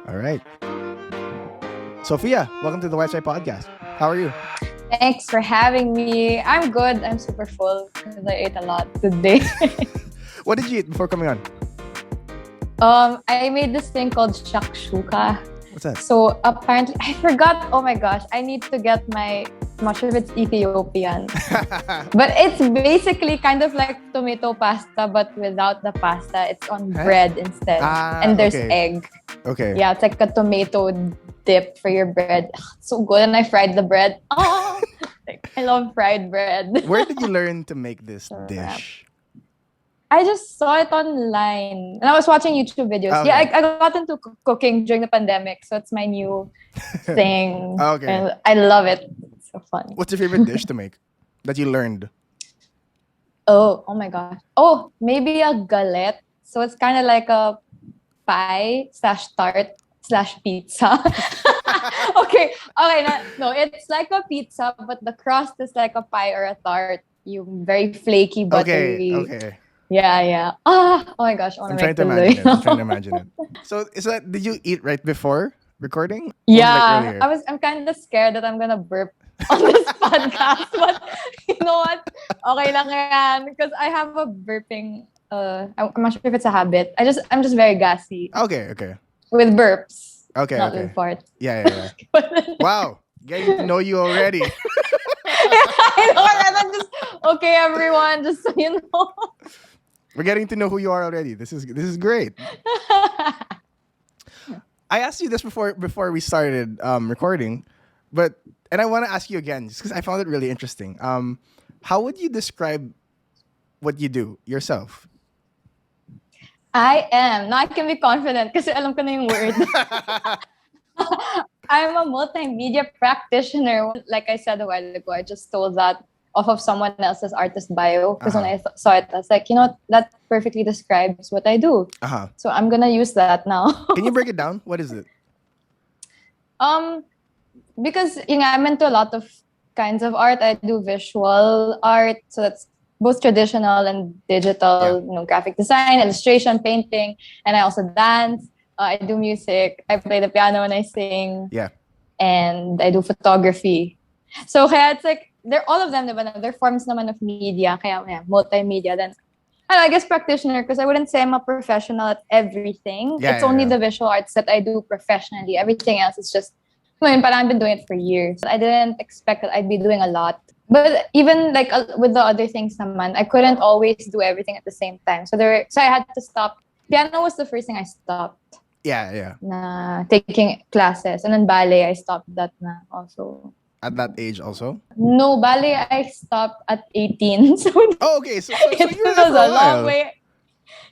All right. Sofia, welcome to the White Side Podcast. How are you? Thanks for having me. I'm good. I'm super full because I ate a lot today. What did you eat before coming on? I made this thing called shakshuka. What's that? So apparently, I forgot. Oh my gosh, I need to get I'm not sure if it's Ethiopian. But it's basically kind of like tomato pasta, but without the pasta. It's on bread instead. And there's egg. Okay. Yeah, it's like a tomato dip for your bread. It's so good. And I fried the bread. Oh, I love fried bread. Where did you learn to make this dish? I just saw it online. And I was watching YouTube videos. Okay. Yeah, I got into cooking during the pandemic. So it's my new thing. Okay. And I love it. It's so fun. What's your favorite dish to make that you learned? Oh my gosh. Oh, maybe a galette. So it's kind of like a pie / tart / pizza. Okay. No, it's like a pizza, but the crust is like a pie or a tart. You very flaky, buttery. Okay. Yeah. Oh my gosh. I'm trying to imagine it. So did you eat right before recording? Yeah. I'm kind of scared that I'm gonna burp on this podcast, but you know what? Okay lang yan because I have a burping. I'm not sure if it's a habit. I'm just very gassy. Okay. With burps. Okay. Not with farts. Yeah. Wow. Getting to know you already. I know that. I'm just okay, everyone. Just so you know. We're getting to know who you are already. This is great. I asked you this before we started recording, and I want to ask you again just because I found it really interesting. How would you describe what you do yourself? I am. Now I can be confident kasi alam ko na yung word. I'm a multimedia practitioner. Like I said a while ago, I just stole that off of someone else's artist bio. Because when I saw it, I was like, that perfectly describes what I do. So I'm going to use that now. Can you break it down? What is it? Because I'm into a lot of kinds of art. I do visual art. So that's both traditional and digital, graphic design, illustration, painting. And I also dance. I do music. I play the piano and I sing. Yeah. And I do photography. So kaya it's like, they're all of them, diba? They're forms naman of media. Kaya multimedia. Then, I guess practitioner because I wouldn't say I'm a professional at everything. It's only the visual arts that I do professionally. Everything else is just, but I've been doing it for years. I didn't expect that I'd be doing a lot. But even like with the other things naman, I couldn't always do everything at the same time. So I had to stop. Piano was the first thing I stopped. Yeah. Na taking classes. And then ballet, I stopped that na also. At that age also? No, ballet, I stopped at 18. So okay. So you were it there was for a long way.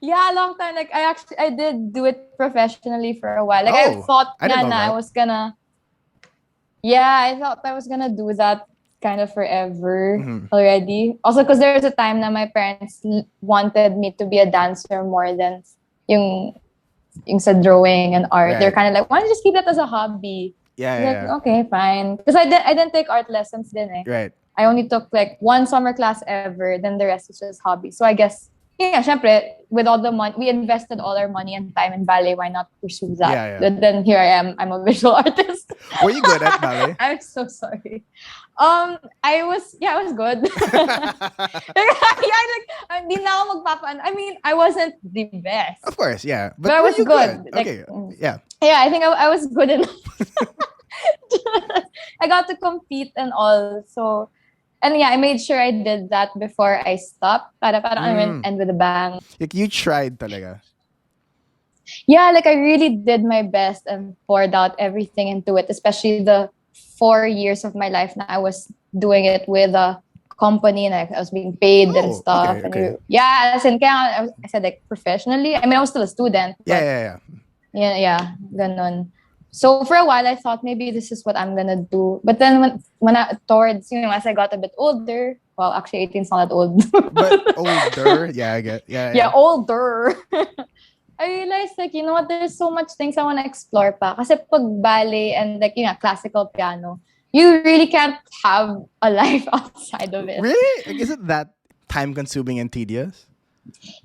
Yeah, a long time. Like I did do it professionally for a while. Like I thought I was gonna. Yeah, I thought I was gonna do that kind of forever already. Also, because there was a time that my parents wanted me to be a dancer more than yung sa drawing and art. Right. They're kind of like, why don't you just keep that as a hobby? Yeah. Like, okay, fine. Because I didn't take art lessons din eh. Right. I only took like one summer class ever. Then the rest is just hobby. So I guess, syempre, with all the money, we invested all our money and time in ballet. Why not pursue that? Yeah. Then here I am. I'm a visual artist. Were you good at ballet? I'm so sorry. I was good. Hindi na ako magpapaan. I mean, I wasn't the best. Of course, yeah. But I was good. Okay, yeah. Yeah, I think I was good enough. I got to compete and all. So, and yeah, I made sure I did that before I stopped. Para end with a bang. Like you tried talaga. Yeah, like I really did my best and poured out everything into it, especially the 4 years of my life now. I was doing it with a company and I was being paid and stuff. Okay. Yeah, as in, I said like professionally. I mean, I was still a student. Yeah. Yeah, ganun. So for a while, I thought maybe this is what I'm gonna do. But then when as I got a bit older, well, actually 18 is not that old. But older, yeah, I get, yeah. Yeah, older. I realized like, you know what, there's so much things I want to explore pa. Kasi pag ballet and like, classical piano, you really can't have a life outside of it. Really? Like, is it that time-consuming and tedious?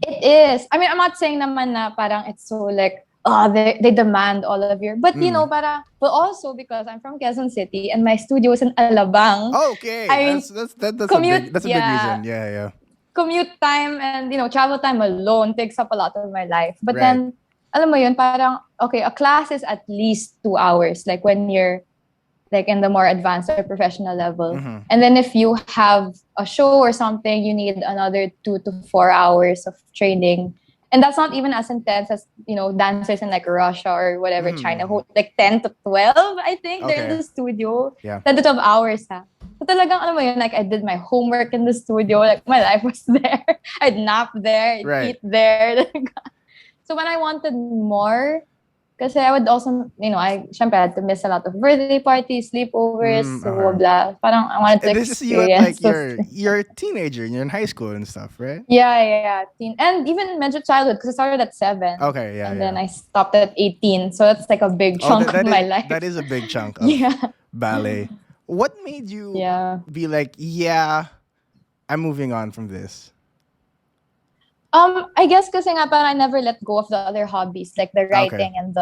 It is. I mean, I'm not saying naman na parang it's so like, they demand all of your, but you know, Mm. but also because I'm from Quezon City and my studio is in Alabang. Okay, I mean, commute, that's a big yeah, reason. Yeah, yeah. commute time and travel time alone takes up a lot of my life. But Right. then, alam mo yun, parang okay, a class is at least 2 hours. Like when you're like in the more advanced or professional level. Mm-hmm. And then if you have a show or something, you need another 2 to 4 hours of training. And that's not even as intense as, dancers in like Russia or whatever, China, Mm-hmm. who like 10 to 12, I think, they're in Okay. the studio. Yeah. 10 to 12 hours, ha. So talagang, alam mo yun, like I did my homework in the studio, like my life was there. I'd nap there, I'd Right. eat there. So when I wanted more, kasi I would also, syempre I had to miss a lot of birthday parties, sleepovers, Mm, so okay. blah. Parang I wanted to And this is you at like experience those things. you're a teenager and you're in high school and stuff, right? Yeah. Teen. And even mental childhood, because I started at 7. Okay, yeah, And yeah. then I stopped at 18. So that's like a big Oh, chunk of my that life. is a big chunk of Yeah. ballet. What made you Yeah. be like, yeah, I'm moving on from this? I guess kasi nga parang I never let go of the other hobbies, like the Okay. writing and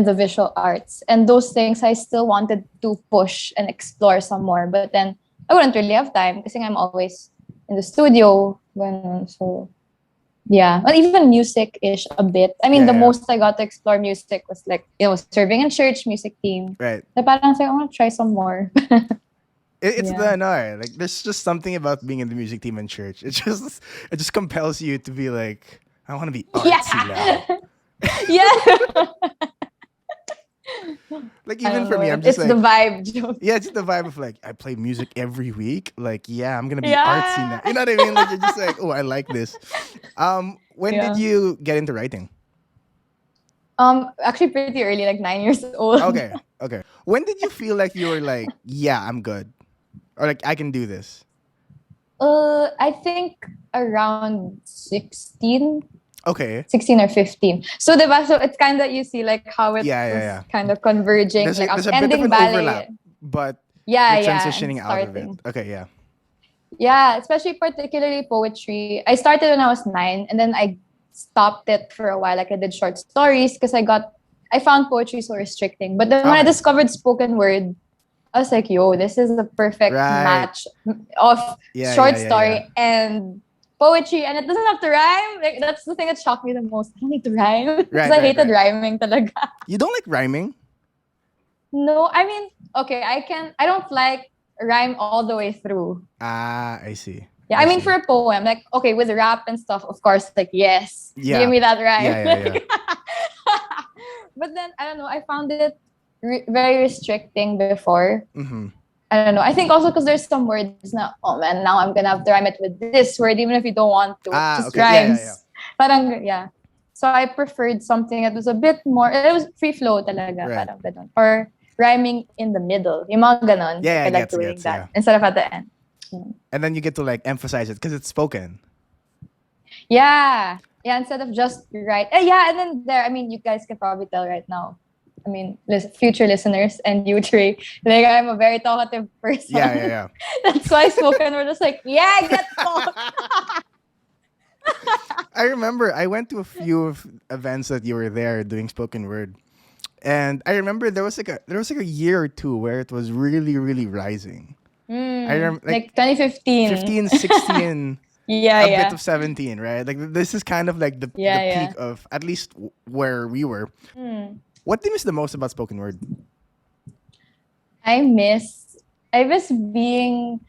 the visual arts. And those things I still wanted to push and explore some more. But then I wouldn't really have time kasi I'm always in the studio. Ganun. So yeah. But even music-ish a bit. I mean, Yeah, the yeah. most I got to explore music was like, serving in church music team. Right. So parang say, I want to try some more. It's Yeah. like there's just something about being in the music team in church. It just compels you to be like, I want to be artsy now. Yeah. Like I even don't for know. me, I'm just It's the like, vibe, Joe. yeah, it's the vibe of like I play music every week. Like, yeah, I'm gonna be artsy now. Yeah. You know what I mean? Like you're just like, oh, I like this. When did Yeah. you get into writing? Actually pretty early, like 9 years old. Okay, okay. When did you feel like you were like, yeah, I'm good, or like I can do this? I think around 16, Okay. 16 or 15. So diba, so it's kind of, you see like how it Yeah, was yeah. kind of converging. Like I There's was a bit of ending an overlap, ballet. but Yeah, you're and transitioning out of it. starting. Okay, yeah. Yeah, especially particularly poetry. I started when I was 9 and then I stopped it for a while. Like I did short stories because I found poetry so restricting. But then when I Okay. discovered spoken word, I was like, yo, this is the perfect Right. match of Yeah, short yeah. story and poetry. And it doesn't have to rhyme. Like, that's the thing that shocked me the most. I don't need to rhyme. Because I hated rhyming talaga. You don't like rhyming? No, I mean, okay, I don't like rhyme all the way through. Ah, I see. Yeah, I mean, for a poem, like, okay, with rap and stuff, of course, like, yes, Yeah. give me that rhyme. Yeah. But then, I don't know, I found it very restricting before. Mm-hmm. I don't know. I think also because there's some words na, oh man, now I'm gonna have to rhyme it with this word, even if you don't want to. Just Okay. rhymes. Yeah. Parang, yeah. So I preferred something that was a bit more, it was free flow talaga. Right. Parang ganun. Or rhyming in the middle. Yung mga ganon. Yeah, I like doing that. Instead of at the end. And then you get to like emphasize it because it's spoken. Yeah. Yeah, instead of just write. Yeah, and then there, I mean, you guys can probably tell right now. I mean, future listeners and you, Trey, like I'm a very talkative person. Yeah. That's why spoken word was like, yeah, get talk. I remember I went to a few events that you were there doing spoken word. And I remember there was like a year or two where it was really, really rising. I remember like 2015. 15, 16, yeah. bit of 17, right? Like this is kind of like the peak of at least where we were. What do you miss the most about spoken word? I miss being,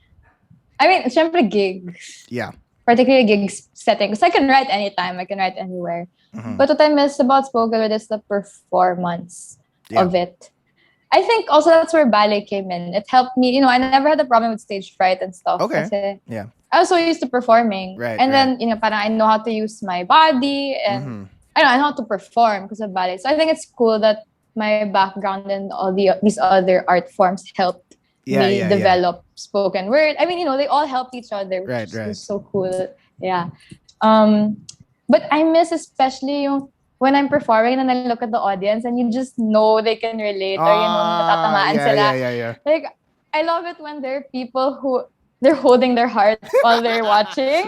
I mean, syempre gigs. Yeah. Particularly gigs setting. Because I can write anytime. I can write anywhere. Mm-hmm. But what I miss about spoken word is the performance of it. I think also that's where ballet came in. It helped me, I never had a problem with stage fright and stuff. Okay. Kasi yeah. I was so used to performing. Right. And then, parang I know how to use my body and I know how to perform because of ballet. So I think it's cool that my background and all these other art forms helped me develop spoken word. I mean, they all help each other, which is so cool. Yeah. But I miss especially when I'm performing and I look at the audience and you just know they can relate or natatamaan sila. Yeah. Like, I love it when there are people who they're holding their heart while they're watching.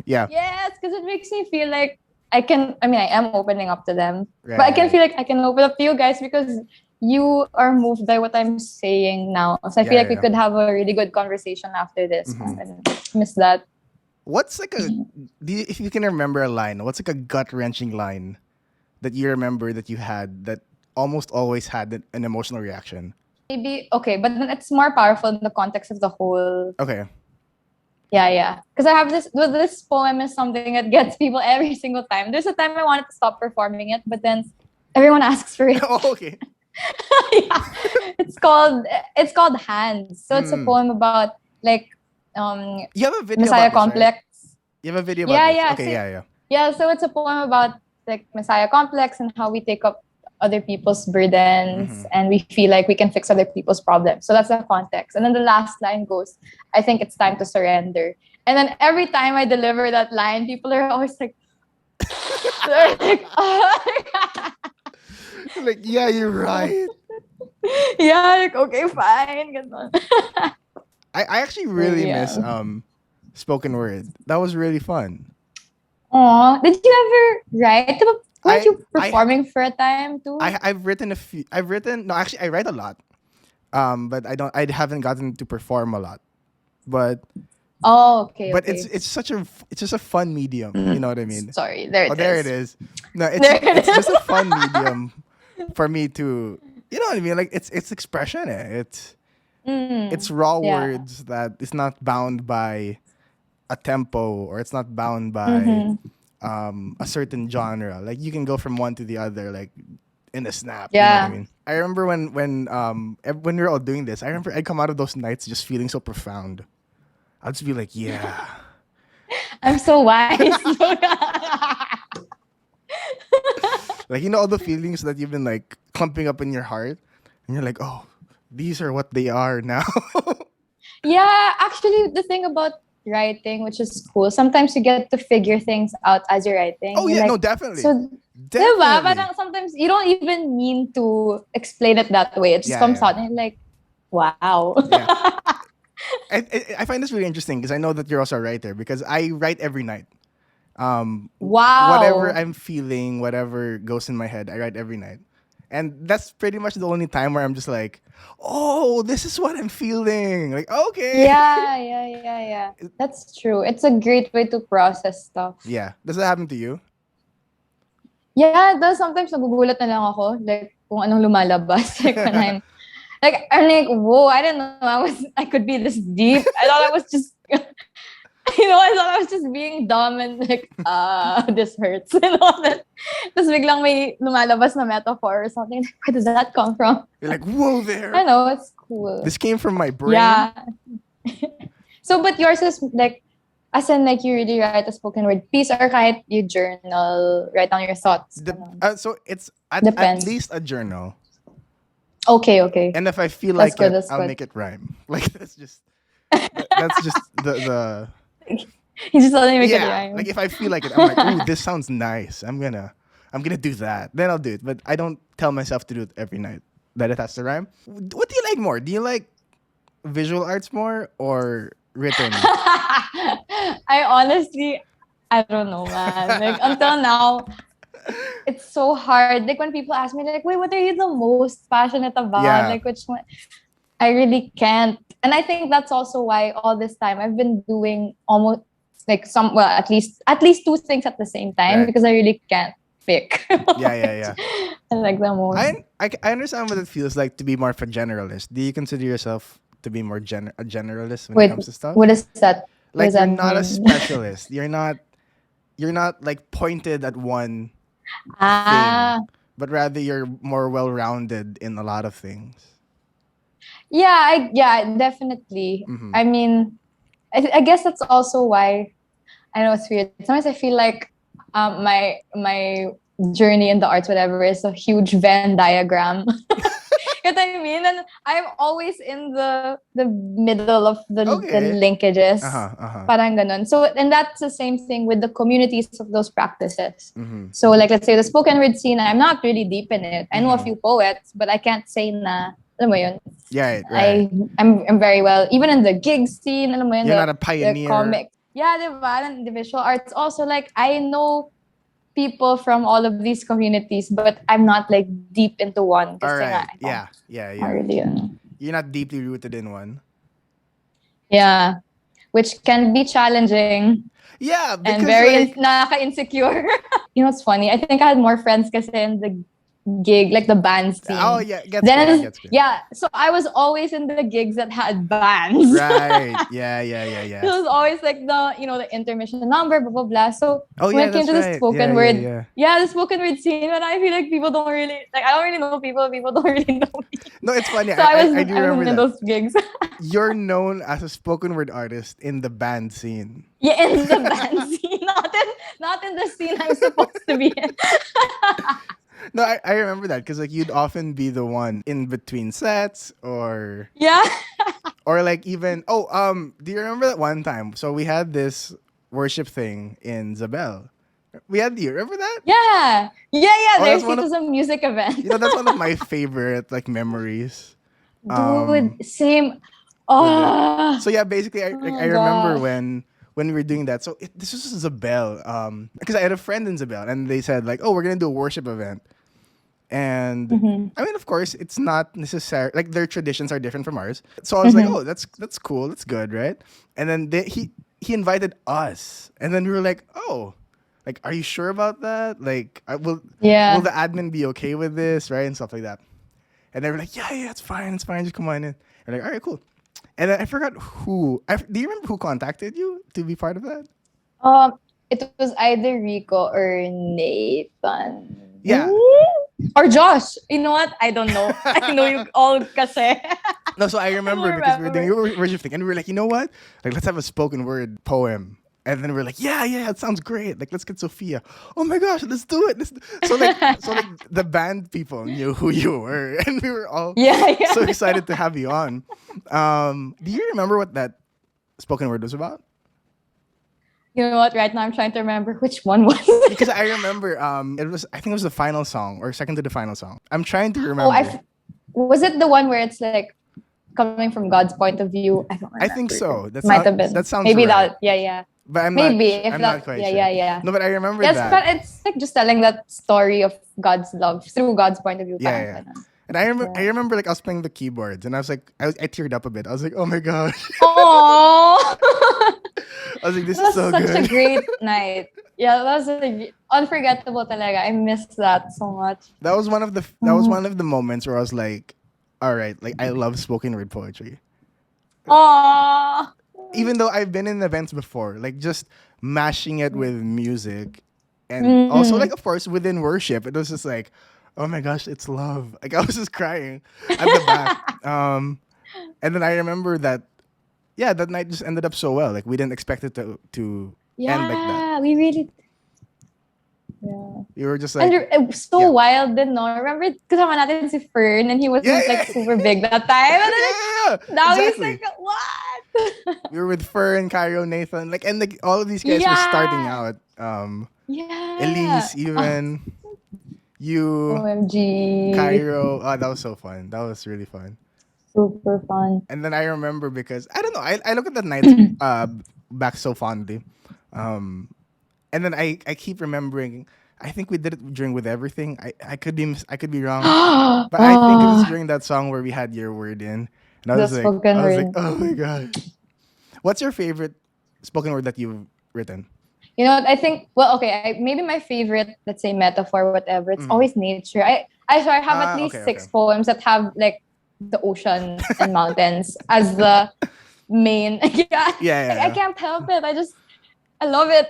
Yeah. Yes, because it makes me feel like I am opening up to them. Right, But I can right. feel like I can open up to you guys because you are moved by what I'm saying now. So I feel Yeah, like yeah, we yeah. could have a really good conversation after this. Mhm. And miss that. What's like if you can remember a line, what's like a gut wrenching line that you remember that you had that almost always had an emotional reaction? Maybe okay, but then it's more powerful in the context of the whole. Okay. Yeah, yeah. Because I have this poem is something that gets people every single time. There's a time I wanted to stop performing it, but then everyone asks for it. Oh, okay. Yeah. It's called Hands. So it's a Mm. poem about like um You have a video Messiah about this, right? complex. You have a video about Yeah, this. yeah. Okay, So, yeah, yeah. yeah, so it's a poem about like Messiah complex and how we take up other people's burdens Mhm. and we feel like we can fix other people's problems. So that's the context. And then the last line goes, I think it's time to surrender. And then every time I deliver that line, people are always like, they're like, Like, yeah, you're right. yeah, like, okay, fine. Ganon. I actually So, really miss yeah. spoken word. That was really fun. Aw, did you ever write? Weren't I you I performing for a time too? I've written a few. I've written no, actually I write a lot. But I haven't gotten to perform a lot. But Oh, okay, it's okay. it's just a fun medium. You know what I mean? Sorry, there Oh, it there it is. is. No, There it it's just is. a fun medium for me to, you know what I mean? Like it's expression. It's raw Yeah. words that is not bound by a tempo or it's not bound by Mm-hmm. a certain genre. Like you can go from one to the other like in a snap. You know what I Yeah. mean? I remember when we were all doing this. I remember I'd come out of those nights just feeling so profound. I'd just be like, yeah. I'm so wise. Like, you know, all the feelings that you've been like clumping up in your heart, and you're like, oh, these are what they are now. Yeah, actually, the thing about writing, which is cool, sometimes you get to figure things out as you're writing. Oh You're yeah, no, like, definitely, so, diba? definitely. Parang sometimes you don't even mean to explain it that way. It just Yeah, comes yeah, out and you're like, wow. yeah. I find this really interesting because I know that you're also a writer because I write every night. Whatever Wow. I'm feeling, whatever goes in my head, I write every night. And that's pretty much the only time where I'm just like, oh, this is what I'm feeling. Like, okay. Yeah, yeah, yeah, yeah. That's true. It's a great way to process stuff. Yeah. Does that happen to you? Yeah, though sometimes nagugulat na lang ako, like, kung anong lumalabas. Like, when I'm like, whoa, I didn't know I could be this deep. I thought I was just, I thought I was just being dumb and like, this hurts. Tapos biglang may lumalabas na metaphor or something. Like, where does that come from? You're like, whoa I there. know, it's cool. This came from my brain. Yeah. So, but yours is like, as in like you really write a spoken word piece or kahit you journal, write down your thoughts. So it's at Depends. least a journal. Okay, okay. And if I feel That's like good, it, that's I'll good. make it rhyme. Like that's just the You just suddenly make it yeah. rhyme. Like if I feel like it, I'm like, ooh, this sounds nice. I'm gonna do that. Then I'll do it. But I don't tell myself to do it every night. That it has to rhyme. What do you like more? Do you like visual arts more or written? I don't know, man. Like until now, it's so hard. Like when people ask me, like, wait, what are you the most passionate about? Yeah. Like which one? I really can't. And I think that's also why all this time I've been doing almost like at least two things at the same time Right. because I really can't pick. Yeah. I like the most. I understand what it feels like to be more of a generalist. Do you consider yourself to be more a generalist when it Wait, comes to stuff? what is that? Like What does you're that not a mean? specialist. You're not like pointed at one Ah, thing, but rather you're more well-rounded in a lot of things. yeah, definitely. Mhm. I mean, I guess that's also why I know it's weird. Sometimes I feel like my journey in the arts, whatever, is a huge Venn diagram. You know what I mean? And I'm always in the middle of the Okay. linkages. Uh-huh. Parang ganun. So, and that's the same thing with the communities of those practices. Mhm. So, like, let's say the spoken word scene, I'm not really deep in it. I know a Mhm. few poets, but I can't say na, alam mo yun, Yeah, right. I'm very well, even in the gig scene, alam mo yun, You're the, not a the pioneer. comic. Yeah, diba? And the visual arts also, like, I know people from all of these communities, but I'm not like deep into one. All Kasi nga, right. Yeah. Yeah. not Yeah. really, You're not deeply rooted in one. yeah, which can be challenging Yeah, and because very like, nakaka-insecure. You know what's funny? I think I had more friends kasi in the gig, like the band oh scene. yeah, gets clear, Then, gets clear. yeah, so I was always in the gigs that had bands. Right. Yeah. Yeah. Yeah. It Yeah. was always like the intermission number, blah, blah, blah. So Oh when yeah, it came that's to the right. Yeah. spoken Yeah. word, Yeah. yeah, the spoken word scene, and I feel like people don't really, like, I don't really know people don't really know me. No, it's funny. So I I do I remember wasn't in that. those gigs. You're known as a spoken word artist in the band scene. Yeah, in the band scene, not in the scene I'm supposed to be in. No, I remember that because like you'd often be the one in between sets Yeah. or like even do you remember that one time? So we had this worship thing in Zabel. Do you remember that? Yeah. Yeah, yeah. Oh, that's It was a music event. that's one of my favorite like memories. Dude, same. With it. Oh, So yeah, basically I remember gosh. when we were doing that. So this was Zabel. Because I had a friend in Zabel and they said like, oh, we're gonna do a worship event. And I mean, of course, it's not necessary. Like their traditions are different from ours. So I was like, oh, that's cool, that's good, right? And then he invited us, and then we were like, oh, like, are you sure about that? Like, will Yeah. the admin be okay with this, right, and stuff like that? And they were like, yeah, it's fine, just come on in. And we're like, all right, cool. And then I forgot who. Do you remember who contacted you to be part of that? It was either Rico or Nathan. Yeah. Or Josh. You know what? I don't know. I know you all kasi. No, so I remember don't because we were remember. doing worship thing, and we were like, you know what? Like, let's have a spoken word poem. And then we are like, yeah, it sounds great. Like, let's get Sofia. Oh my gosh, let's do it. So like the band people knew who you were, and we were all Yeah. so excited to have you on. Do you remember what that spoken word was about? You know what? Right now I'm trying to remember which one was it. Because I remember I think it was the final song or second to the final song. I'm trying to remember. Was it the one where it's like coming from God's point of view? I don't remember. I think so. Might have been. That sounds maybe right. that. Yeah. But I'm I'm not quite sure. Yeah. No, but I remember Yes, that. but it's like just telling that story of God's love through God's point of view. Yeah. And I remember like I was playing the keyboards and I was like I teared up a bit. I was like, oh my gosh. Oh, I was like, this that is was so such good. a great night. Yeah, that was unforgettable talaga. I missed that so much. That was one of the moments where I was like, all right, like I love spoken word poetry. Oh, Even though I've been in events before, like just mashing it with music and also like of course within worship, it was just like, oh my gosh, it's love. Like I was just crying at the back. And then I remember that that night just ended up so well. Like we didn't expect it to end like that. yeah, we really. Yeah. You were just like, And it was so wild din, no? Remember, kasama natin si Fern and he was like super big that time. And then now he's like, what? We were with Fern, Cairo, Nathan, like, and like all of these guys were starting out. Yeah. Elise, even you, OMG. Cairo. Oh, that was so fun. That was really fun. Super fun. And then I remember because I don't know, I look at that night back so fondly. And then I keep remembering. I think we did it during With Everything. I could be wrong, but I think it was during that song where we had Your Word in, and I was like, oh my gosh. What's your favorite spoken word that you've written? You know what? I think maybe my favorite, let's say metaphor, whatever. It's always nature. I have at least 6 poems that have like the ocean and mountains as the main. Yeah. I can't help it. I love it.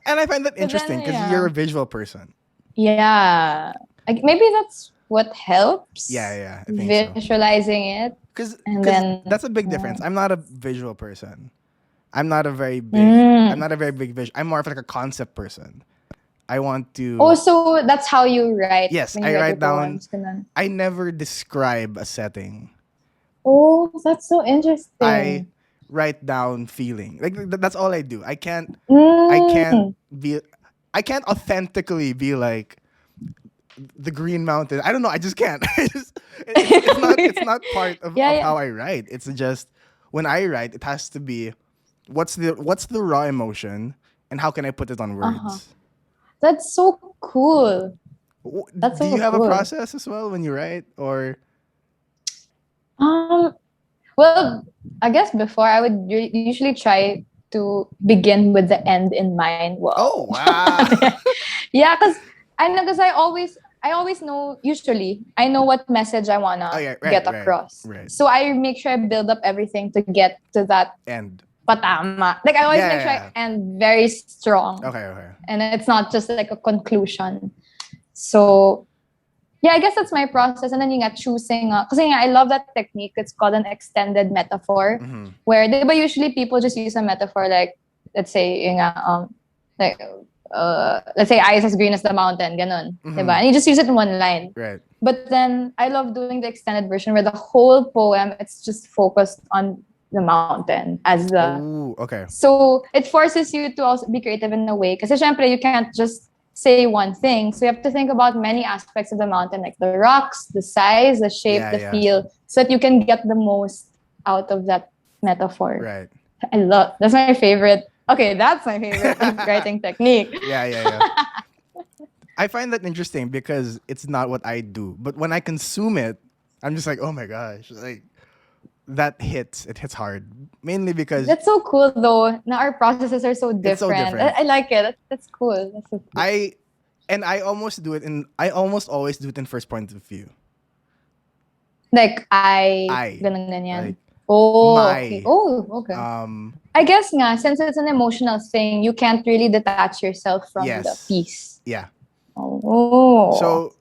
And I find that interesting because you're a visual person. Yeah. Maybe that's what helps. Yeah, I think visualizing it. Because that's a big difference. I'm not a visual person. I'm not a very big visual. I'm more of like a concept person. I want to. Oh, so that's how you write. Yes, when I you write down. poems, I never describe a setting. Oh, that's so interesting. I write down feeling. Like that's all I do. I can't authentically be like the Green Mountain. I don't know. I just can't. It's not part of how I write. It's just when I write, it has to be what's the raw emotion and how can I put it on words. That's so cool. That's Do so you have a cool. process as well when you write, or Um, well, I guess before I would usually try to begin with the end in mind. oh Wow. wow, Yeah, because I always know, usually I know what message I oh wanna yeah, get right, across. right, So I make sure I build up everything to get to that and patama. Like I always make sure I yeah, end very strong. okay, And it's not just like a conclusion. So yeah, I guess that's my process. And then you got choosing, because I love that technique. It's called an extended metaphor, mm-hmm. where but usually people just use a metaphor like, let's say, like, let's say ice as green as the mountain, ganon, diba? Mm-hmm. And you just use it in one line. Right, But then I love doing the extended version where the whole poem it's just focused on the mountain as the. oh okay, So it forces you to also be creative in a way. Because syempre, you can't just say one thing. So you have to think about many aspects of the mountain, like the rocks, the size, the shape, the yeah, feel, so that you can get the most out of that metaphor. right, That's my favorite. Okay, that's my favorite writing technique. yeah. I find that interesting because it's not what I do, but when I consume it, I'm just like, oh my gosh, like that hits. It hits hard, mainly because That's so cool though. Now our processes are so it's so different. different. I like it. That's cool. That's so cool. I almost do it in. I almost always do it in first point of view. Like I ganun ganyan. like Oh, okay. my Oh, okay. I guess nga, since it's an emotional thing, you can't really detach yourself from the yes, piece. yeah. Oh. So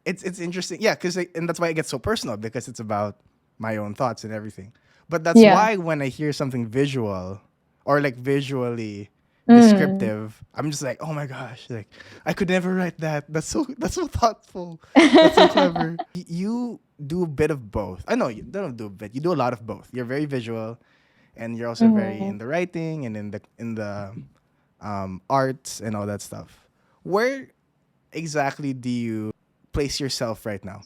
it's interesting, yeah, because and that's why it gets so personal because it's about my own thoughts and everything. But that's Yeah. why when I hear something visual or like visually Mm. descriptive, I'm just like, oh my gosh, like I could never write that. That's so thoughtful. That's so clever. You do a bit of both. I know you don't do a bit. You do a lot of both. You're very visual, and you're also very in the writing and in the arts and all that stuff. Where exactly do you place yourself right now?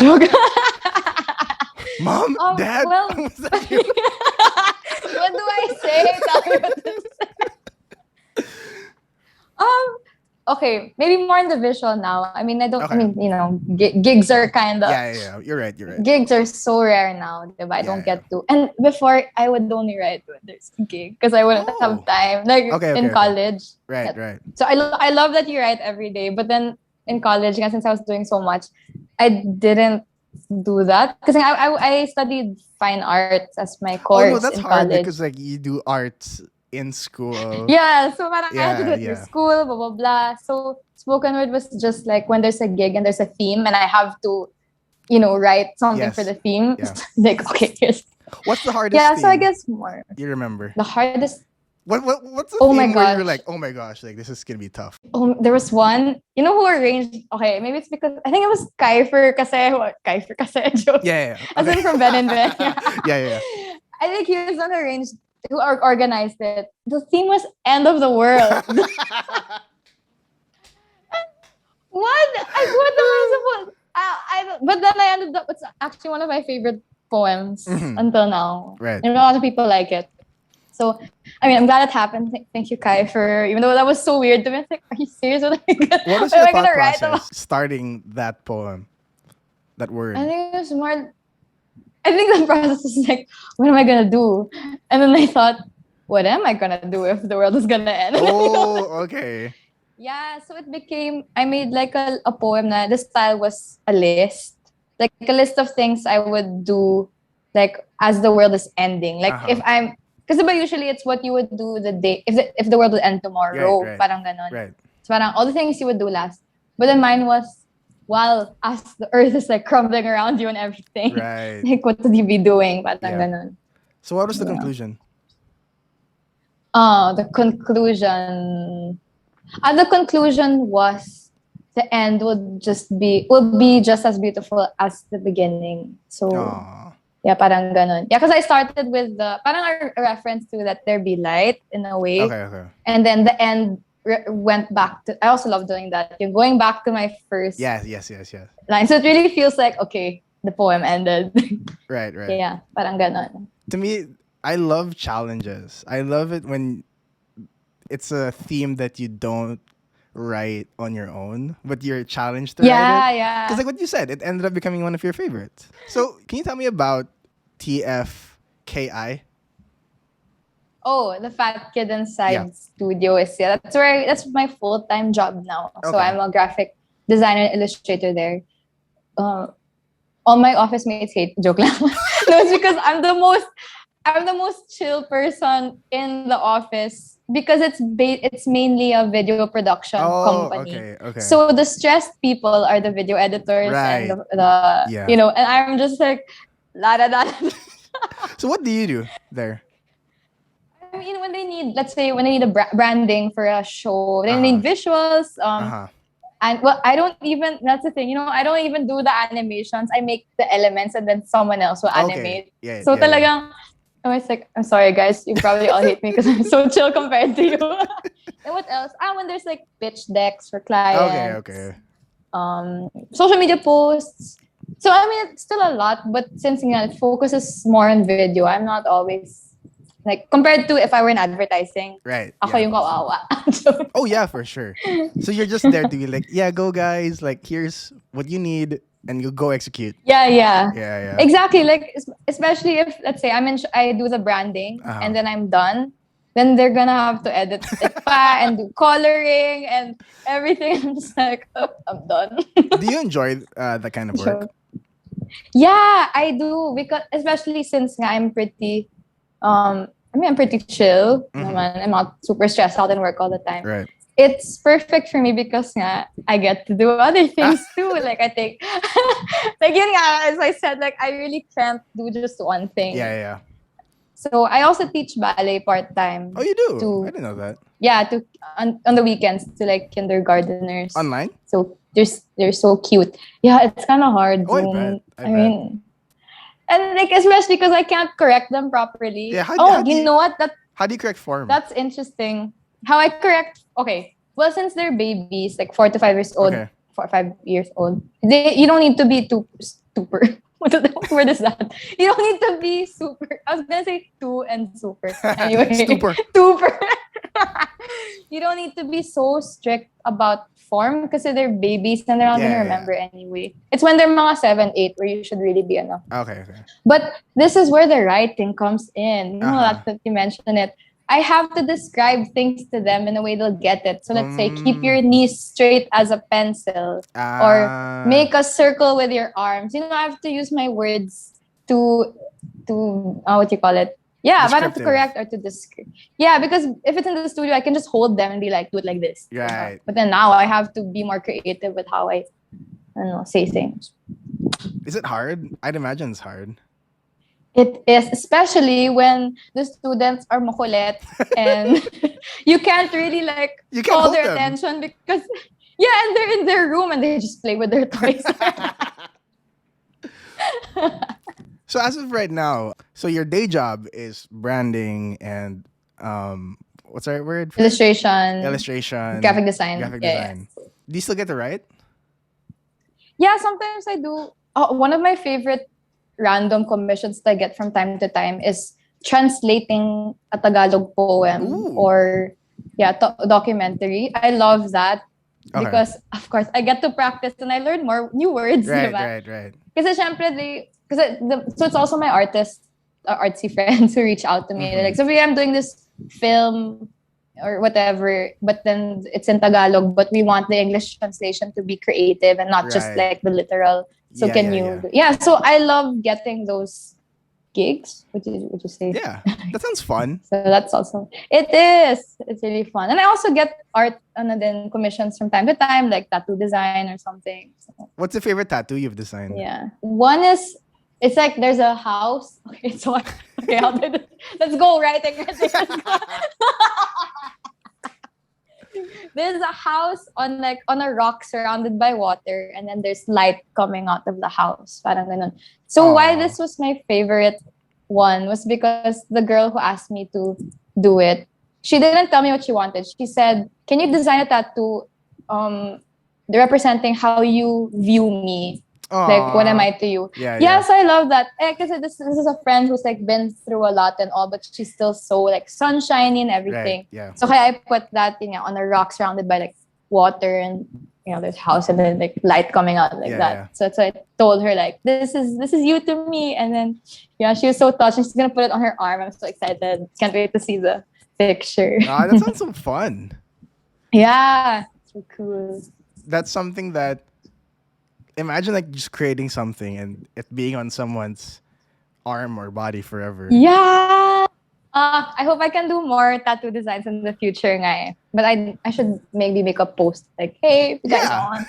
Joke. Mom, Dad, Well, was that you? what do I say? Tell me what to say. Okay, maybe more in the visual now. I mean, I Okay. mean, gigs are kind of, Yeah. You're right. gigs are so rare now, diba? I don't get to. And before, I would only write when there's a gig because I wouldn't Oh. have time. Like in Okay. college. Right. So I love that you write every day. But then in college, since I was doing so much, I didn't do that because I studied fine arts as my Oh no, course that's in hard college. because like you do arts in school. Yeah, so parang I had to do it Yeah. through school, blah, blah, blah. So spoken word was just like when there's a gig and there's a theme and I have to, write something for Yes. the theme. Yeah. Like, okay, here's. What's the hardest Yeah, theme? so I guess more. You remember? The hardest. What's the Oh my theme where you're gosh. like, oh my gosh, like this is gonna be tough? Oh, there was one. You know who arranged? Okay, maybe it's because I think it was Kiefer kasi. What? Kiefer kasi. Joke. Yeah. As in from Ben&Ben. Yeah. I think he was the one who arranged, who organized it. The theme was End of the World. What? What am I supposed? But then I ended up. It's actually one of my favorite poems until now. Right. And a lot of people like it. So, I mean, I'm glad it happened. Thank you, Kai, even though that was so weird to me. I was like, are you serious? What was your thought process starting that poem? That word? I think it was more. I think the process was like, what am I gonna do? And then I thought, what am I gonna do if the world is gonna end? Oh, okay. Yeah, so it became, I made like a poem na the style was a list. Like a list of things I would do like as the world is ending. Like if I'm, because usually it's what you would do the day, if the world would end tomorrow. Right. Parang ganon. Right. So parang all the things you would do last. But then mine was, while as the earth is like crumbling around you and everything. Right. Like what would you be doing? Parang ganon. So what was the conclusion? The conclusion... the conclusion was the end will be just as beautiful as the beginning. So, yeah, parang ganun. Yeah, because I started with parang a reference to Let There Be Light in a way. Okay. And then the end went back to, I also love doing that. You're going back to my first yes. line. So it really feels like, okay, the poem ended. Right. Yeah, parang ganun. To me, I love challenges. I love it when it's a theme that you don't write on your own, but you're challenged to write it. Yeah. Because like what you said, it ended up becoming one of your favorites. So can you tell me about TFKI? Oh, the Fat Kid Inside Yeah. studio is that's my full-time job now. So Okay. I'm a graphic designer and illustrator there. All my office mates hate joke lang. No, it's because I'm the most chill person in the office because it's mainly a video production company. Okay. So the stressed people are the video editors Right. and the Yeah. and I'm just like la da da. So what do you do there? I mean, when they need, let's say, when they need a branding for a show, they need visuals. And well, I don't even. That's the thing, I don't even do the animations. I make the elements, and then someone else will animate. Yeah, So yeah, talagang, I was like, I'm sorry, guys, you probably all hate me because I'm so chill compared to you. And what else? When there's like pitch decks for clients. Okay. Social media posts. So I mean, it's still a lot, but since it focuses more on video, I'm not always. Like, compared to if I were in advertising, Right. ako yung kawawa. Oh, yeah, for sure. So you're just there to be like, yeah, go guys. Like, here's what you need, and you go execute. Yeah. Exactly. Like, especially if, let's say, I do the branding, and then I'm done. Then they're gonna have to edit it pa and do coloring and everything. I'm just like, oh, I'm done. Do you enjoy that kind of work? Sure. Yeah, I do, because especially since I'm pretty I'm pretty chill. Naman. I'm not super stressed out and work all the time. Right. It's perfect for me because I get to do other things too. Like I think, like as I said, like I really can't do just one thing. Yeah. So I also teach ballet part time. Oh, you do? I didn't know that. Yeah, on the weekends to like kindergarteners. Online? So they're so cute. Yeah, it's kind of hard. Oh, I bet. I mean. And like, especially because I can't correct them properly. Yeah, you know what? How do you correct form? That's interesting. How I correct? Okay. Well, since they're babies, like 4 to 5 years old, 4 or 5 years old, you don't need to be too super. What word is that? You don't need to be super. I was gonna say too and super. Anyway, super. You don't need to be so strict about form because they're babies and they're not gonna remember anyway. It's when they're mga 7, 8 where you should really be enough. Okay. But this is where the writing comes in. You know that you mentioned it. I have to describe things to them in a way they'll get it. So let's say keep your knees straight as a pencil, or make a circle with your arms. I have to use my words to what you call it? Yeah, but to correct or to describe. Yeah, because if it's in the studio, I can just hold them and be like, do it like this. Right. But then now I have to be more creative with how I say things. Is it hard? I'd imagine it's hard. It is, especially when the students are makulit and you can't really call their attention because and they're in their room and they just play with their toys. So as of right now, so your day job is branding and what's the right word? Illustration, graphic design. Do you still get to write? Yeah, sometimes I do. One of my favorite random commissions that I get from time to time is translating a Tagalog poem or documentary. I love that because of course I get to practice and I learn more new words. Right. Kasi syempre so it's also my artsy friends who reach out to me. They're like, Sofia, I'm doing this film or whatever, but then it's in Tagalog, but we want the English translation to be creative and not just like the literal. So so I love getting those gigs. Would you say? Yeah, that sounds fun. So that's also, it is. It's really fun. And I also get art and then commissions from time to time, like tattoo design or something. So, what's your favorite tattoo you've designed? Yeah. One is, it's like there's a house. Okay, so let's go writing. Let's go. There's a house on a rock surrounded by water, and then there's light coming out of the house. Parang ganun. So why this was my favorite one was because the girl who asked me to do it, she didn't tell me what she wanted. She said, "Can you design a tattoo representing how you view me Like, what am Aw. I to you? Yeah, yeah. Yes, I love that. Because this is a friend who's like been through a lot and all, but she's still so like sunshiny and Right. everything. Yeah. So kaya I put that on a rock surrounded by like water and there's house and then like light coming out like Yeah, that. yeah. So I told her like this is you to me, and then she was so touched. She's gonna put it on her arm. I'm so excited. Can't wait to see the picture. That sounds so fun. Yeah, so cool. That's something that imagine like just creating something and it being on someone's arm or body forever. Yeah. I hope I can do more tattoo designs in the future, nga eh. But I should maybe make a post like, hey, if you guys Yeah. want.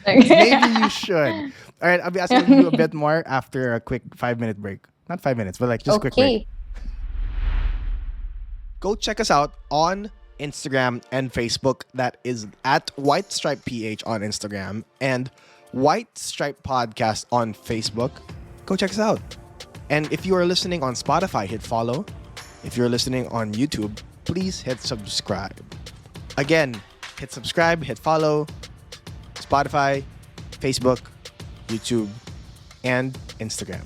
Like, Maybe you should. All right, I'll be asking you a bit more after a quick 5-minute break. Not 5 minutes, but like just quick break. okay. Go check us out on Instagram and Facebook. That is at White Stripe PH on Instagram and White Stripe Podcast on Facebook. Go check us out. And if you are listening on Spotify, hit follow. If you're listening on YouTube, please hit subscribe. Again, hit subscribe, hit follow, Spotify, Facebook, YouTube, and Instagram.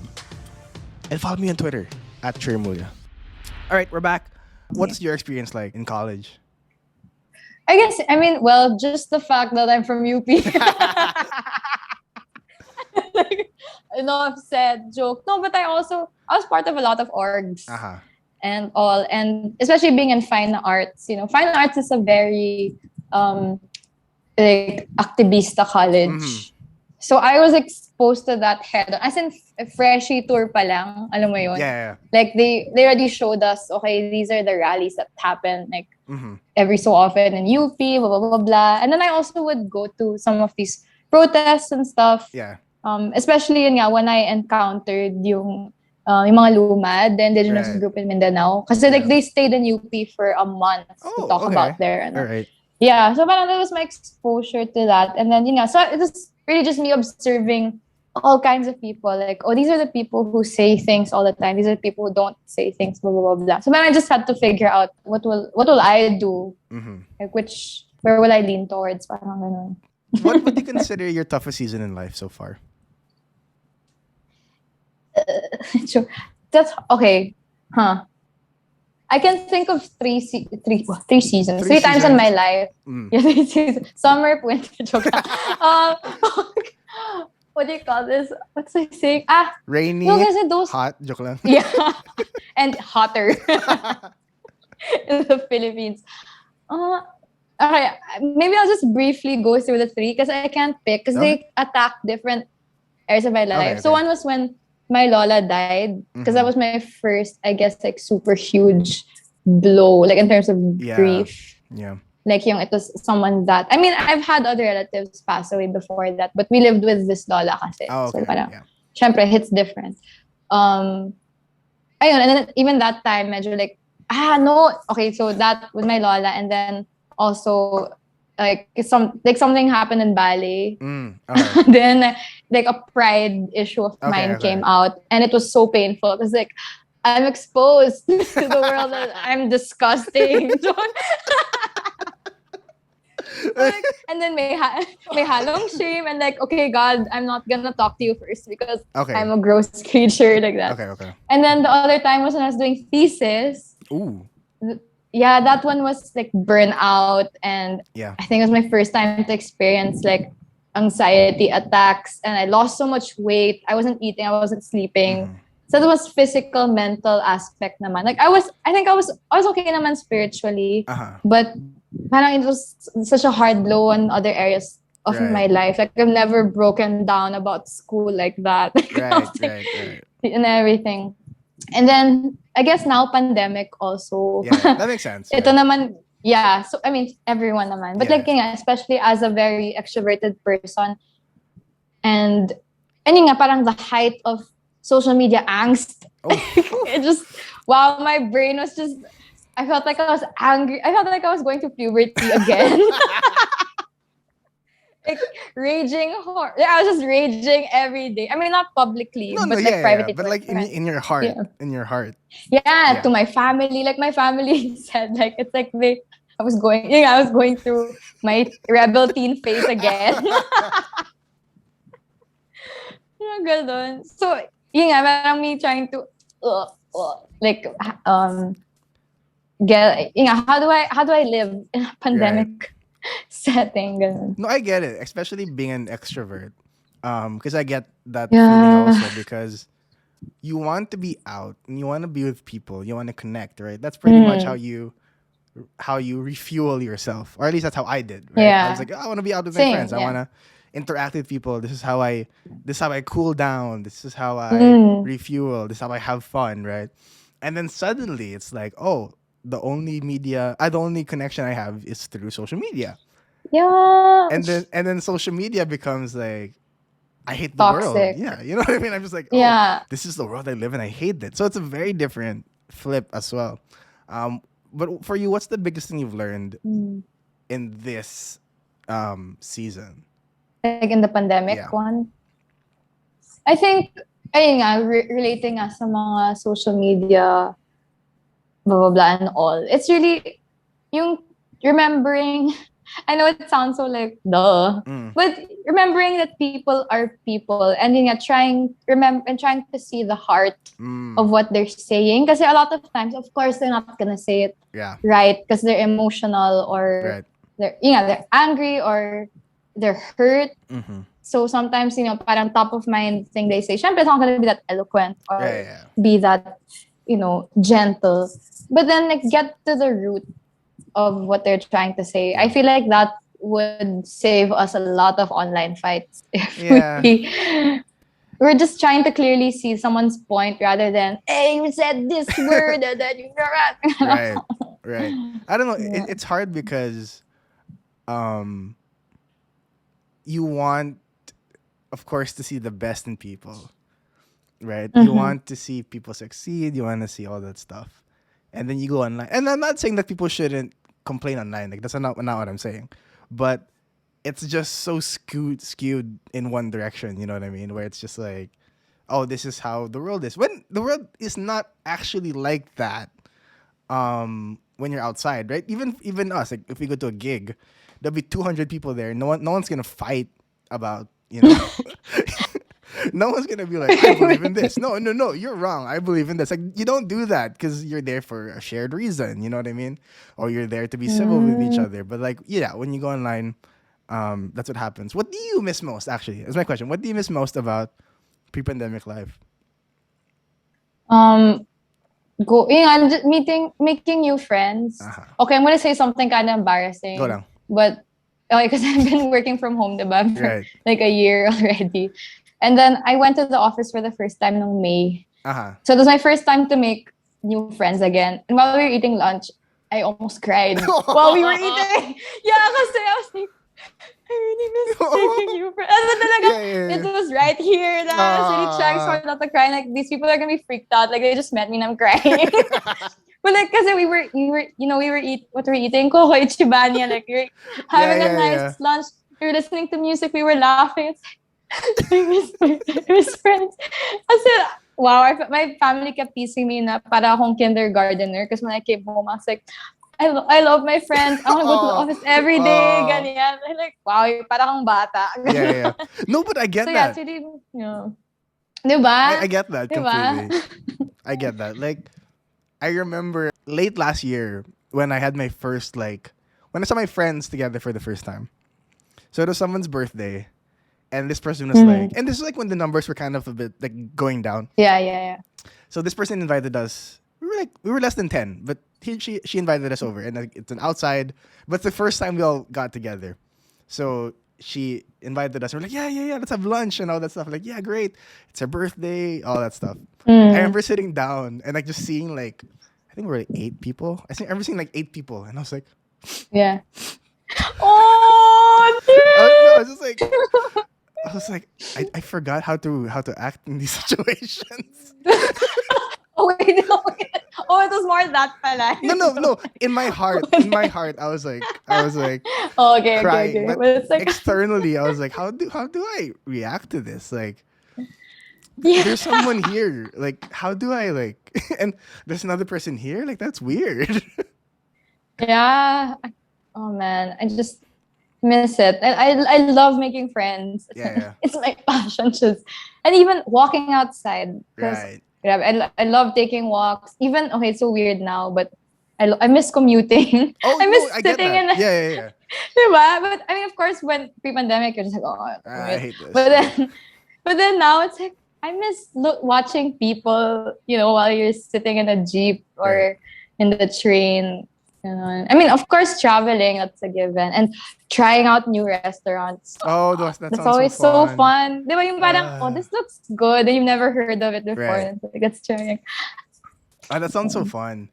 And follow me on Twitter at Remulla. All right, we're back. What's your experience like in college? Well, just the fact that I'm from UP. Like, I've said joke. No, but I was part of a lot of orgs and all, and especially being in fine arts. Fine arts is a very like activista college. Mhm. So I was exposed to that head on. As in, freshie tour pa lang, alam mo yun? Yeah. Like, they already showed us, okay, these are the rallies that happen, like, every so often in UP, blah, blah, blah, blah. And then I also would go to some of these protests and stuff. Yeah. Especially yun nga, when I encountered yung mga lumad, the indigenous Right. group in Mindanao. Kasi like, they stayed in UP for a month to talk about their, All right. yeah, so parang that was my exposure to that. And then, so it was really just me observing all kinds of people. Like, oh, these are the people who say things all the time. These are the people who don't say things, blah, blah, blah, blah. So then I just had to figure out what will I do? Like, where will I lean towards? Parang ganun. What would you consider your toughest season in life so far? That's okay. I can think of three seasons. Three times in my life. Yeah, 3 seasons. Summer, winter, joke lang. What do you call this? What's I saying? Rainy, no, kasi those, hot, joke lang. yeah, and hotter in the Philippines. Okay, maybe I'll just briefly go through the 3 because I can't pick because they attack different areas of my life. Okay. So one was when my lola died because that was my first, I guess, like super huge blow, like in terms of grief. Yeah. Like it was someone that, I've had other relatives pass away before that, but we lived with this lola kasi. Oh, okay. So parang, syempre, hits different. Ayun, and then even that time, medyo like, no, okay, so that with my lola, and then also like something happened in ballet. Then like a pride issue of mine came out, and it was so painful because like I'm exposed to the world that I'm disgusting. Like, and then may halong shame and like, okay, God, I'm not gonna talk to you first because I'm a gross creature like that. Okay. And then the other time was when I was doing thesis. Ooh. Yeah, that one was like burnout, and I think it was my first time to experience like anxiety attacks, and I lost so much weight. I wasn't eating, I wasn't sleeping. So it was physical, mental aspect naman. Like I think I was okay naman spiritually, but parang it was such a hard blow on other areas of my life. Like I've never broken down about school like that. Right. And everything. And then I guess now pandemic also. Yeah, that makes sense. Ito naman, yeah. So everyone naman. But like especially as a very extroverted person, and yun nga, parang the height of social media angst. It just, wow, my brain was just, I felt like I was angry. I felt like I was going through puberty again. Like raging horror. I was just raging every day. Not publicly, but privately. But like in your heart. Yeah. In your heart. Yeah, to my family. Like my family said, like it's like I was going through my rebel teen phase again. Ganun. So, yun nga, parang me trying to, like, get, yun nga, how do I live in a pandemic setting? Ganun. No, I get it, especially being an extrovert. Because I get that Yeah. feeling also because you want to be out and you want to be with people, you want to connect, right? That's pretty much how you refuel yourself, or at least that's how I did, right? I was Yeah. like, I want to be out with my Same, friends. I yeah. want to interact with people. This is how I cool down. This is how I refuel. This is how I have fun, right? And then suddenly it's like, oh, the only connection I have is through social media. Yeah. And then social media becomes like, I hate the world. Toxic. Yeah, you know what I mean? I'm just like, oh, Yeah. this is the world I live in. I hate it. So it's a very different flip as well. But for you, what's the biggest thing you've learned in this season? Like in the pandemic Yeah. one. I think, ayun nga, relating nga sa mga social media, blah, blah, blah, and all. It's really, yung remembering, I know it sounds so like, duh, but remembering that people are people, and yun nga, trying to see the heart of what they're saying. Because a lot of times, of course, they're not gonna say it right because they're emotional or they're angry or they're hurt. So sometimes, parang top of mind thing they say, syempre, it's not gonna be that eloquent or be that, gentle. But then, like, get to the root of what they're trying to say. I feel like that would save us a lot of online fights if we're just trying to clearly see someone's point rather than, hey, you said this word and then you right. I don't know. It's hard because you want, of course, to see the best in people, right? You want to see people succeed. You want to see all that stuff. And then you go online. And I'm not saying that people shouldn't complain online. Like, that's not what I'm saying. But it's just so skewed in one direction. You know what I mean? Where it's just like, oh, this is how the world is. When the world is not actually like that. When you're outside, right? Even us, like if we go to a gig, there'll be 200 people there. No one's gonna fight about, no one's gonna be like, I believe in this. No, you're wrong. I believe in this. Like, you don't do that because you're there for a shared reason. You know what I mean? Or you're there to be civil with each other. But like, when you go online, that's what happens. What do you miss most? Actually, is my question. What do you miss most about pre-pandemic life? Just making new friends. Okay, I'm gonna say something kind of embarrassing. Go lang. But because I've been working from home, diba, for like a year already. And then I went to the office for the first time in May. So it was my first time to make new friends again. And while we were eating lunch, I almost cried while we were eating. Yeah, kasi I was like, I really miss making new friends. It was right here. I was really trying so hard not to cry. Like, these people are gonna be freaked out. Like, they just met me and I'm crying. But like, kasi we were eating? Coco Ichibania. Like, we were having a nice lunch. We were listening to music. We were laughing. It's like, I miss friends. Kasi, wow, my family kept teasing me na para akong kindergartner. Because when I came home, I was like, I love my friends. I want to go to the office every day. Ganyan. I'm like, wow, para kang bata. Yeah. No, but I get so, that. So yeah, actually, diba? I get that completely. I get that. Like, I remember late last year when I had my first, when I saw my friends together for the first time. So it was someone's birthday. And this person was like, and this is like when the numbers were kind of a bit like going down. Yeah. So this person invited us. We were less than 10, but she invited us over, and it's an outside. But it's the first time we all got together. So she invited us. We're like, yeah, let's have lunch and all that stuff. Like, yeah, great. It's her birthday, all that stuff. I remember sitting down and like just seeing like, I think we're like 8 people. I remember seeing like 8 people, and I was like, yeah. Oh, dude! I was like, I forgot how to act in these situations. Oh, wait. Oh, it was more that pala. No. In my heart, I was like, okay, crying. okay. But it's like, externally, I was like, how do I react to this? Like, there's someone here. Like, how do I like? And there's another person here. Like, that's weird. Yeah. Oh man, I just miss it. And I love making friends. Yeah. It's my passion. And even walking outside. Because Right. I love taking walks. Even, okay, it's so weird now, but I miss commuting. Oh, I miss no, I get sitting that. in a, Yeah. diba? But I mean, of course, when pre-pandemic, you're just like, oh, I have to I commute. hate this. But then, but then now it's like, I miss watching people, while you're sitting in a jeep or Right. in the train. I mean, of course, traveling, that's a given. And trying out new restaurants. Oh, that That's sounds so always so fun. fun. Di ba yung parang, oh, this looks good. And you've never heard of it before. Right. And it's like, let's try it. That sounds so fun.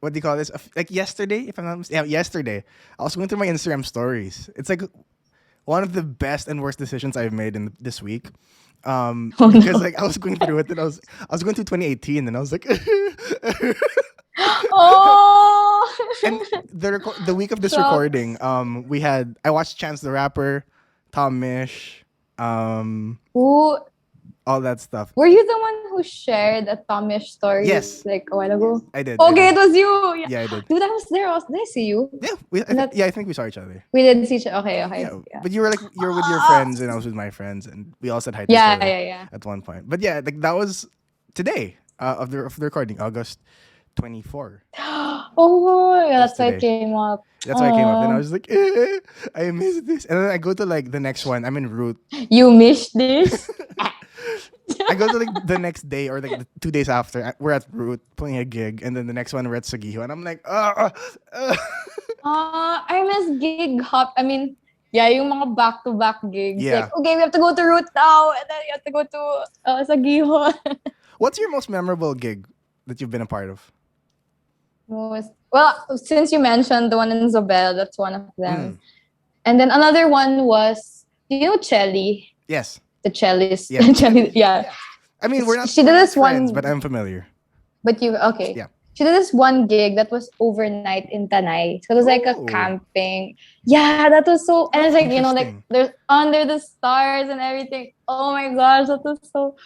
What do you call this? Like yesterday, if I'm not mistaken, yesterday, I was going through my Instagram stories. It's like one of the best and worst decisions I've made in this week. Oh, Because no. like I was going through it, and I was going through 2018, and I was like, Oh! and the week of this Shucks. recording, I watched Chance the Rapper, Tom Mish, Ooh, all that stuff. were you the one who shared a Tomish story Yes. like a while ago? I did. Okay, I it did. was you. Yeah. Yeah, I did. Dude, I was there. Did I see you? Yeah, I think we saw each other. We did see each other. Okay. Yeah, Yeah. but you were with your friends, and I was with my friends, and we all said hi to each Yeah, other yeah. at one point. But yeah, like that was today of the recording, August 24. Oh, yeah, that's why it Yesterday. came up. That's why I came up. Then I Aw. was like, I miss this. And then I go to like the next one. I'm in route. You missed this? I go to like the next day or like the 2 days after. We're at route playing a gig, and then the next one we're at Sagiho, and I'm like, I miss gig hop. I mean, yeah, yung mga back-to-back gigs. Yeah. Like, okay, we have to go to Root now, and then you have to go to Sagiho. What's your most memorable gig that you've been a part of? Well, since you mentioned the one in Zobel, that's one of them. Mm. And then another one was, do you know Chelly? Yes. The cellist. Yeah. Chelly, yeah. I mean, we're not, She we're did not this friends, one- but I'm familiar. But okay. Yeah. She did this one gig that was overnight in Tanay. So it was like a Oh. camping. Yeah, that was so, and it's like, like Interesting. there's under the stars and everything. Oh my gosh, that was so,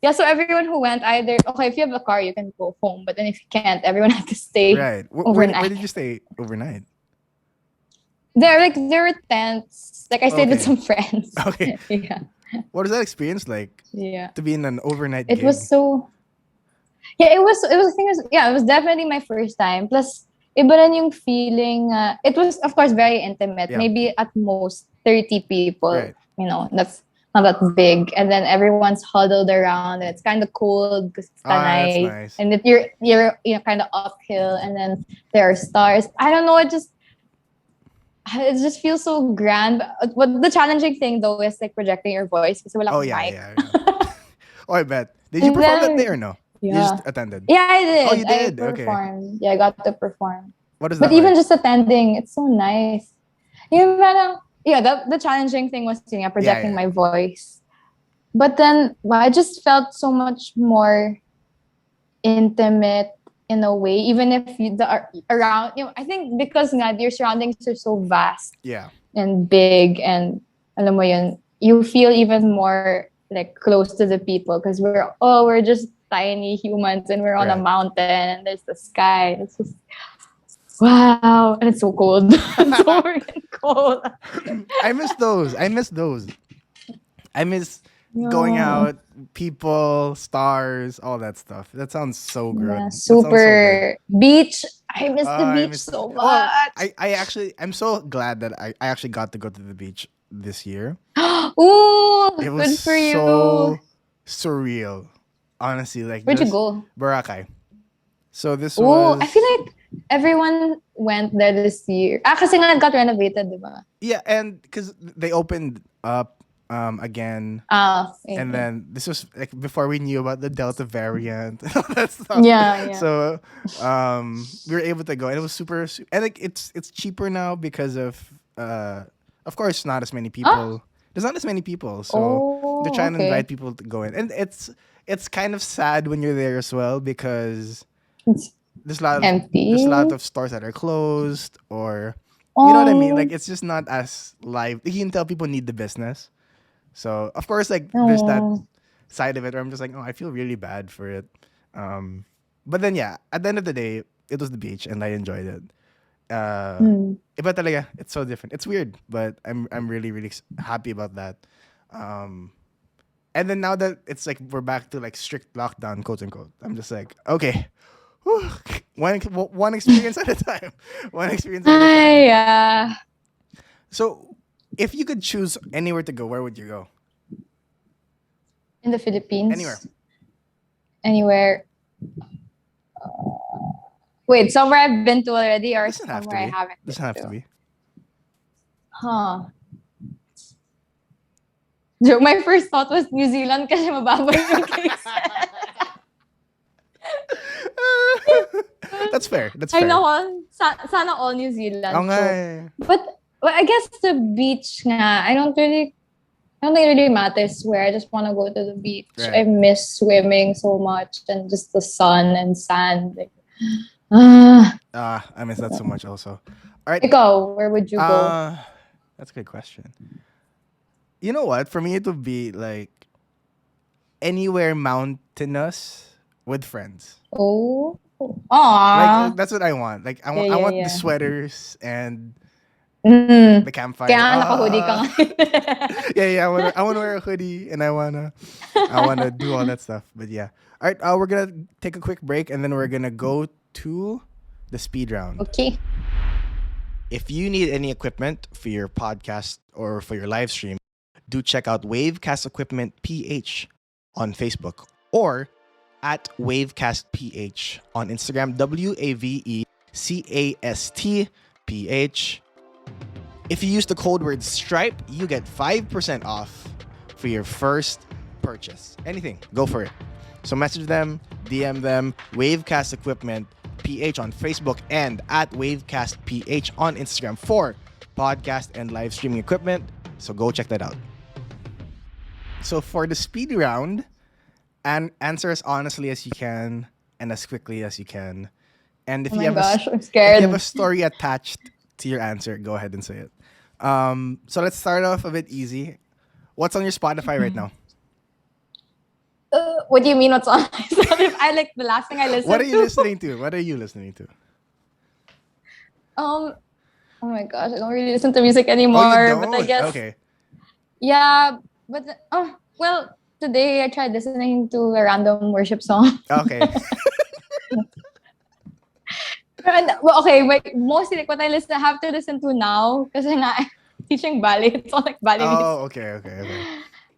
yeah, so everyone who went either, okay, if you have a car, you can go home. But then if you can't, everyone had to stay. Right. Where overnight. did you stay overnight? There were tents. Like I stayed with Okay. some friends. Okay. Yeah. What was that experience like Yeah. to be in an overnight It gig? was so, yeah, it was, I think it was definitely my first time. Plus, iba rin yung feeling, it was, of course, very intimate. Yeah. Maybe at most 30 people. Right. That's not that big. And then everyone's huddled around and it's kind of cold because it's Ah, that's Tanay. nice. And that you're kind of uphill and then there are stars. I don't know, it just feels so grand. But the challenging thing though is like projecting your voice kasi wala Oh, kang yeah, mic. yeah. Oh, I bet. Did you And perform that then- day or no? You Yeah. just attended. Yeah, I did. Oh, you did? I Okay. performed. Yeah, I got to perform. What is But that even like? just attending, it's so nice. Yung parang, the challenging thing was projecting yeah. my voice. But then I just felt so much more intimate in a way, even if around, I think because your surroundings are so vast Yeah. and big and alam mo yun, you feel even more like close to the people because we're just tiny humans and we're on a Right. mountain and there's the sky. It's just wow, and it's so cold. It's so freaking cold. I miss those. I miss going Yeah. out, people, stars, all that stuff. That sounds so good. Yeah, That sounds so good. super beach. I miss the I beach miss- so much. Well, I'm so glad that I actually got to go to the beach this year. Ooh, It was good for you. so surreal. Honestly, like Where'd you just go? Boracay. So this Oh, was I feel like everyone went there this year. Kasi nga got renovated, di ba? yeah, and because they opened up again, Okay. and then this was like before we knew about the Delta variant and all that stuff. Yeah. So we were able to go, and it was and like it's cheaper now because of course not as many people. There's not as many people, so they're trying to invite people to go in, and it's kind of sad when you're there as well because It's there's a lot of empty. there's a lot of stores that are closed, or you know what I mean. Like it's just not as live. You can tell people need the business, so of course like there's that side of it where I'm just like, I feel really bad for it. But then yeah, at the end of the day, it was the beach and I enjoyed it. Iba talaga. It's so different. It's weird, but I'm really really happy about that. And then now that it's like we're back to like strict lockdown, quote unquote, I'm just like, okay, whew, one experience at a time. One experience at a time. Yeah. So, if you could choose anywhere to go, where would you go? In the Philippines. Anywhere. Anywhere. Wait, somewhere I've been to already or Doesn't have to somewhere I be. haven't been Doesn't have to be. Huh. So my first thought was New Zealand kasi mababa yung cases. That's fair. That's I fair. know, sana all New Zealand. Oo nga So, eh. but I guess the beach nga, I don't think it really matters where. I just want to go to the beach. Right. I miss swimming so much and just the sun and sand. Like, ah. I miss that so much also. All right. Ikaw, where would you go? That's a good question. You know what? For me, it would be like anywhere mountainous with friends. Oh. Aww. Like that's what I want. Like I want, Yeah, I want yeah. the sweaters and Mm. the campfire. Kaya naka-hoodie ka nga. Yeah. I wanna wear a hoodie and I wanna do all that stuff. But yeah. All right. We're gonna take a quick break and then we're gonna go to the speed round. Okay. If you need any equipment for your podcast or for your live stream, do check out Wavecast Equipment PH on Facebook or at Wavecast PH on Instagram, WAVECAST If you use the code word STRIPE, you get 5% off for your first purchase. Anything, go for it. So message them, DM them, Wavecast Equipment PH on Facebook and at Wavecast PH on Instagram for podcast and live streaming equipment. So go check that out. So for the speed round, and answer as honestly as you can and as quickly as you can. And if Oh you my have gosh, I'm if scared. you have a story attached to your answer, go ahead and say it. So let's start off a bit easy. What's on your Spotify right now? What do you mean what's on my Spotify? I like the last thing I listened to. What are you listening to? What are you listening to? Oh my gosh, I don't really listen to music anymore. Oh, you don't? But I guess Okay. yeah. But well, today I tried listening to a random worship song. Okay. Okay, wait, mostly like what I have to listen to now because I'm teaching ballet. It's all like ballet music. Oh, okay.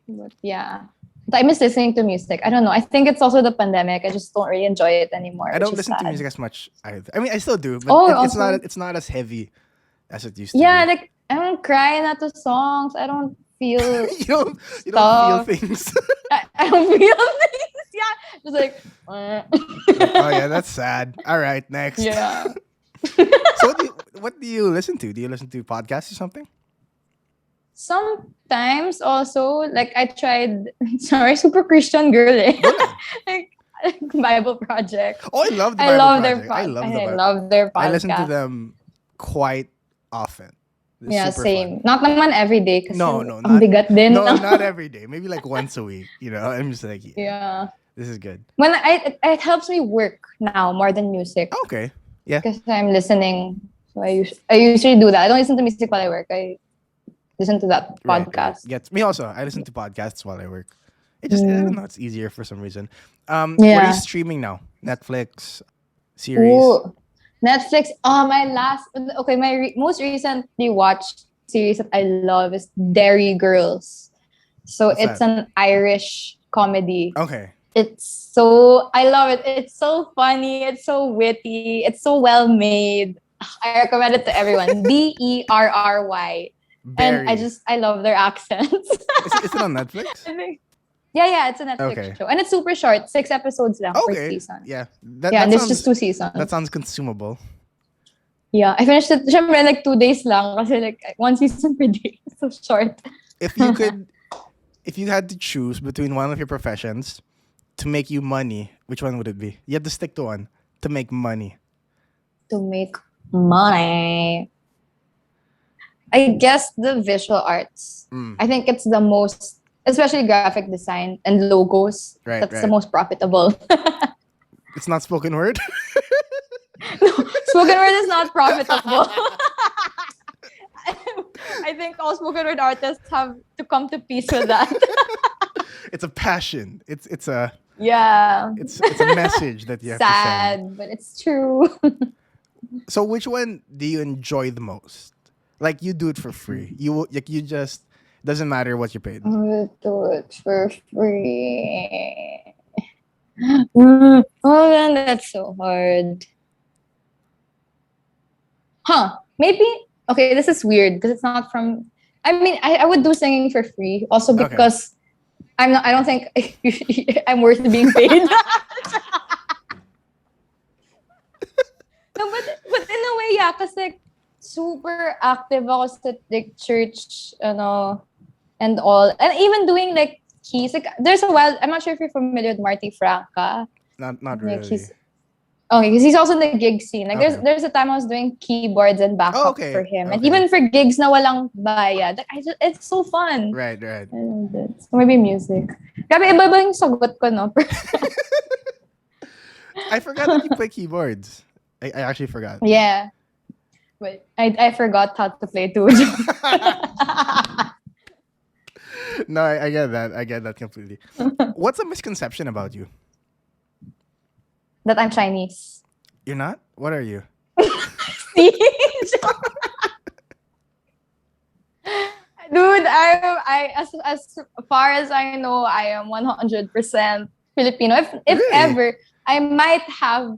But yeah. But I miss listening to music. I don't know. I think it's also the pandemic. I just don't really enjoy it anymore. I don't which is listen to sad. music as much either. I mean, I still do, but it's also- not as heavy as it used to Yeah, be. like I don't cry at the songs. I don't feel you don't feel stuff. things. I don't feel things. Yeah. Just like Oh yeah, that's sad. All right, next. yeah. So what do you listen to? Do you listen to podcasts or something? Sometimes also like I tried super Christian girl like Bible Project. Oh, I love the I Bible love their Project. I love the Bible. love their podcast. I listen to them quite often. It's Yeah, super same. fun. Not naman every day kasi No, ang not- bigat din. No, not every day. Maybe like once a week. You know, I'm just like, Yeah. this is good. When it helps me work now more than music Okay. Yeah. because I'm listening. So I usually do that. I don't listen to music while I work. I listen to that podcast. Gets me also. I listen to podcasts while I work. It just I don't know. It's easier for some reason. What are Yeah. you streaming now? Netflix series. Ooh, Netflix. Oh, my most recently watched series that I love is Dairy Girls. So What's it's that? an Irish comedy. Okay. I love it. It's so funny. It's so witty. It's so well made. I recommend it to everyone. Berry. And I love their accents. Is it on Netflix? Yeah, it's a Netflix Okay. show. And it's super short. 6 episodes lang per Okay. season. Yeah. And it's just 2 seasons. That sounds consumable. Yeah, I finished it syempre like 2 days lang kasi like 1 season per day. So short. If you could, if you had to choose between one of your professions to make you money, which one would it be? You have to stick to one to make money. To make money. I guess the visual arts. I think it's the most, especially graphic design and logos. Right, That's right. the most profitable. It's not spoken word. Spoken word is not profitable. I think all spoken word artists have to come to peace with that. It's a passion. It's a Yeah. it's a message that you have to send. Sad, but it's true. So which one do you enjoy the most? Like you do it for free. You just doesn't matter what you paid. Oh, do it for free. Oh man, that's so hard. Maybe okay, this is weird because it's not from I mean I would do singing for free also Okay. because I don't think I'm worth being paid. No, but in a way, yeah, because like super active ako sa like church, and all. And even doing like keys. Like there's a while, I'm not sure if you're familiar with Marty Franca. Not Like really. okay, because he's also in the gig scene. Like Okay. there's a time I was doing keyboards and backup okay. for him. And Okay. even for gigs na walang bayad. Like it's so fun. Right. I love it. So maybe music. Grabe, iba-iba yung sagot ko, no? I forgot that you play keyboards. I actually forgot. Yeah. But I forgot how to play too. No, I get that. I get that completely. What's a misconception about you? That I'm Chinese. You're not? What are you? Dude, I as far as I know, I am 100% Filipino. If Really? ever, I might have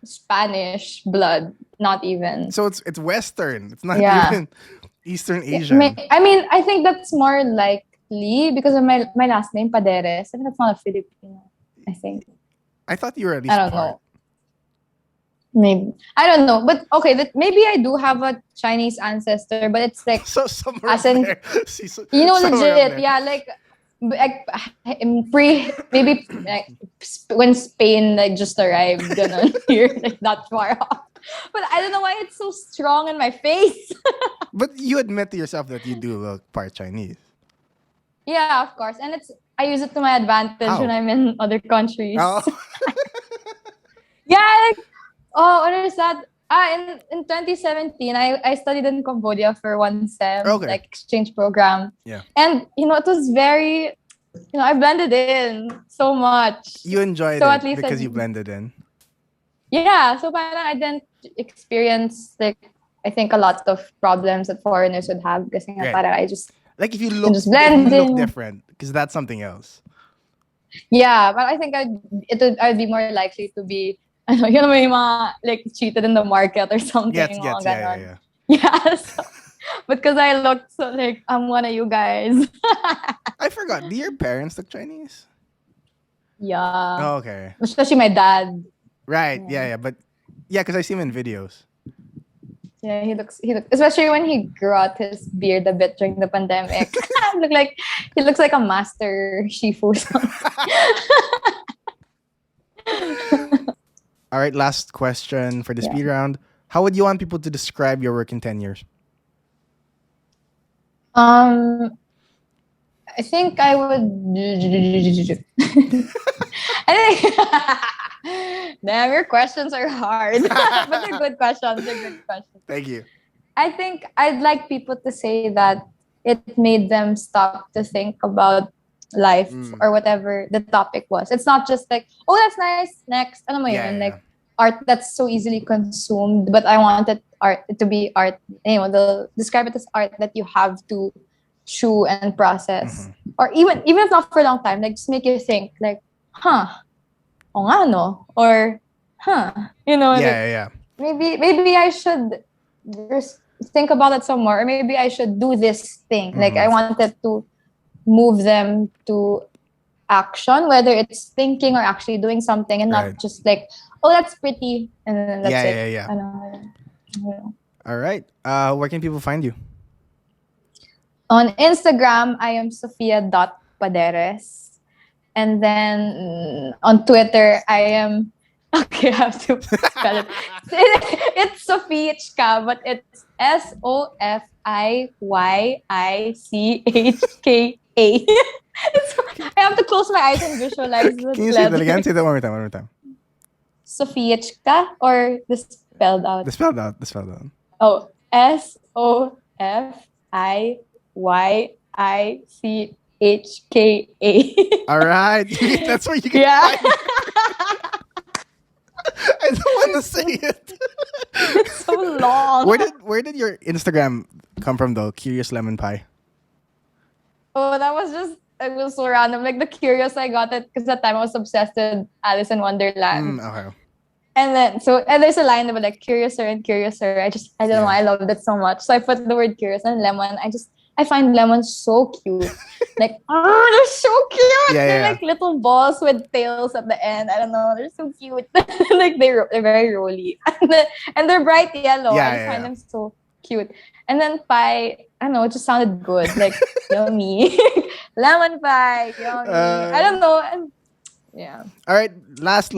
Spanish blood. Not even. So it's Western. It's not Yeah. even Eastern Asian. I mean, I think that's more likely because of my last name, Paderes. I think that's not a Filipino. I think. I thought you were at least I don't part. know. Maybe. I don't know. But okay, maybe I do have a Chinese ancestor, but it's like, So somewhere As in- there. See, so- you know, somewhere up legit. there. Yeah, like maybe like when Spain like just arrived ganun, here, like not far off. But I don't know why it's so strong in my face. But you admit to yourself that you do look part Chinese. Yeah, of course. And I use it to my advantage How? when I'm in other countries. Oh. Yeah, like, what is that? In 2017, I studied in Cambodia for one sem, Okay. like exchange program. Yeah. And, it was very, I blended in so much. You enjoyed So it at least because I- you blended in. Yeah, so parang I didn't experience, like, I think a lot of problems that foreigners would have kasi nga Right. parang I just, Like if you look, just blend in. different, because that's something else. yeah, but I think I'd be more likely to be, may mga, like, cheated in the market or something. Gets, mga yeah, ganon. yeah. Yeah, so, because I looked so like I'm one of you guys. I forgot. Do your parents look Chinese? Yeah. Oh, okay. Especially my dad. Right. Yeah. But yeah, because I see him in videos. Yeah, he looks especially when he grew out his beard a bit during the pandemic. He looks like a master shifu. All right, last question for the Yeah. speed round. How would you want people to describe your work in 10 years? I think I would. I think. Damn, your questions are hard, but they're good questions. Thank you. I think I'd like people to say that it made them stop to think about life or whatever the topic was. It's not just like, oh, that's nice. Next, ano mo Yeah, yun? yeah, Like art that's so easily consumed. But I wanted art to be art. They'll describe it as art that you have to chew and process, or even if not for a long time. Like just make you think. Like, o nga no, or like, Yeah. maybe I should just think about it some more, or maybe I should do this thing. Like I wanted to move them to action, whether it's thinking or actually doing something, and Right. not just like, oh, that's pretty, and then that's it. Yeah. Ano. All right. Where can people find you? On Instagram, I am Sofia.Paderes. And then on Twitter, I am... Okay, I have to spell it. It's Sofiachka, but it's Sofiyichka. I have to close my eyes and visualize the Can you say that letter. again? Say that one more time. Sofiachka, or the spelled out? The spelled out. Oh, Sofia All right. That's where you can find it. I don't want to say it. It's so long. Where did your Instagram come from though? Curious Lemon Pie. Oh, that was it was so random. Like the curious, I got it because that time I was obsessed with Alice in Wonderland. Okay. And then there's a line that was like curiouser and curiouser. I don't know, I loved it so much. So I put the word curious and lemon. I find lemons so cute. Like, they're so cute. They're like little balls with tails at the end. I don't know. They're so cute. Like they're very rolly. And they're bright yellow. I find them so cute. And then pie, I don't know, it just sounded good. Like, yummy. Lemon pie, yummy. I don't know. Yeah. All right. Last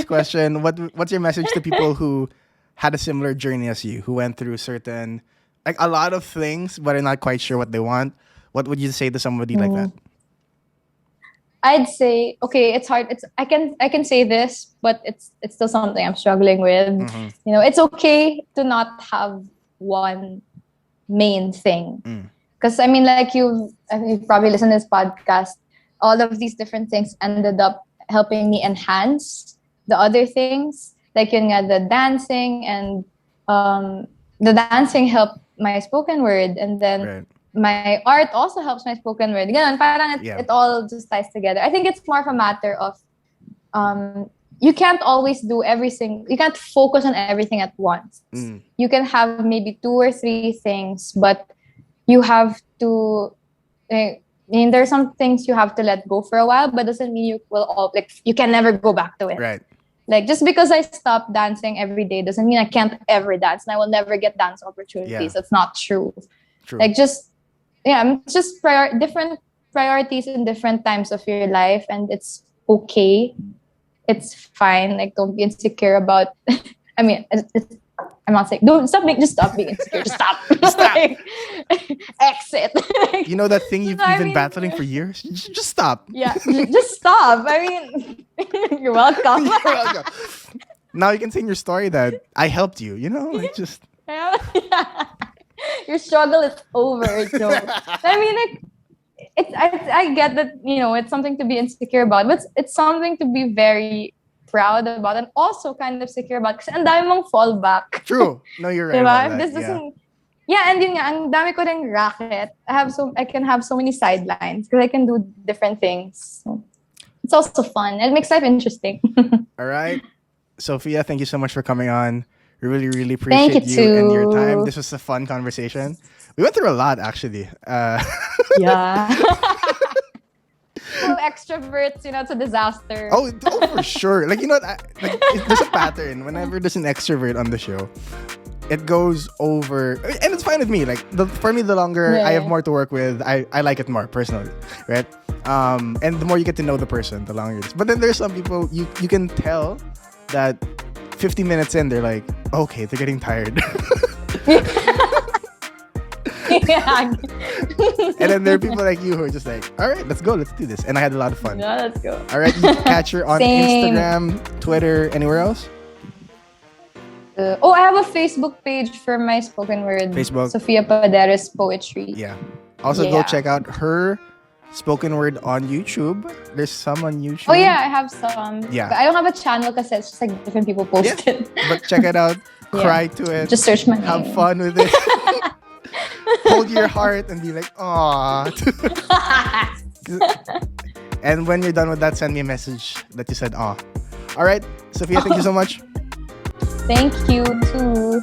question. What's your message to people who had a similar journey as you, who went through certain, like a lot of things, but are not quite sure what they want? What would you say to somebody like that? I'd say, okay, it's hard. I can say this, but it's still something I'm struggling with. Mm-hmm. You know, it's okay to not have one main thing. Because I mean, like you've probably listened to this podcast, all of these different things ended up helping me enhance the other things. Like the dancing and the dancing helped my spoken word, and then my art also helps my spoken word. Ganun, parang it all just ties together. I think it's more of a matter of you can't always do everything. You can't focus on everything at once. You can have maybe 2 or 3 things, but you have to. I mean, there are some things you have to let go for a while, but doesn't mean you can never go back to it. Right. Like just because I stop dancing every day doesn't mean I can't ever dance and I will never get dance opportunities. Yeah. That's not true. Like just different priorities in different times of your life, and it's okay. It's fine. Like don't be insecure about. I mean, I'm not saying just stop being insecure. Just stop. Like, exit. You know that thing you've been battling for years? Just stop. Yeah, just stop. I mean, you're welcome. You're welcome. Now you can say in your story that I helped you. You know, like just. Your struggle is over, Joe. I mean, like, I get that, you know, it's something to be insecure about, but it's something to be very proud about and also kind of secure about kasi ang dami mong fallback. True. No, you're right. Diba? This doesn't. Yeah, and yun nga, ang dami ko ring racket. I can have so many sidelines because I can do different things. So it's also fun. It makes life interesting. All right. Sofia, thank you so much for coming on. We really, really appreciate you and your time. This was a fun conversation. We went through a lot, actually. Yeah. Extroverts, you know, it's a disaster. Oh, for sure. Like, you know, there's a pattern. Whenever there's an extrovert on the show, it goes over, and it's fine with me. Like, for me, the longer I have more to work with, I like it more personally, right? And the more you get to know the person, the longer it is. But then there's some people you can tell that 50 minutes in, they're like, okay, they're getting tired. Yeah. And then there are people like you who are just like, all right, let's go, let's do this. And I had a lot of fun. Yeah, let's go. All right, you can catch her on Instagram, Twitter, anywhere else? I have a Facebook page for my spoken word. Facebook. Sofia Paderes Poetry. Yeah. Also, go check out her spoken word on YouTube. There's some on YouTube. Oh yeah, I have some. Yeah. But I don't have a channel because it's just like different people post it. But check it out. Cry to it. Just search my name. Have fun with it. Hold your heart and be like, aww. And when you're done with that, send me a message that you said, aw. All right, Sofia, thank you so much. Thank you too.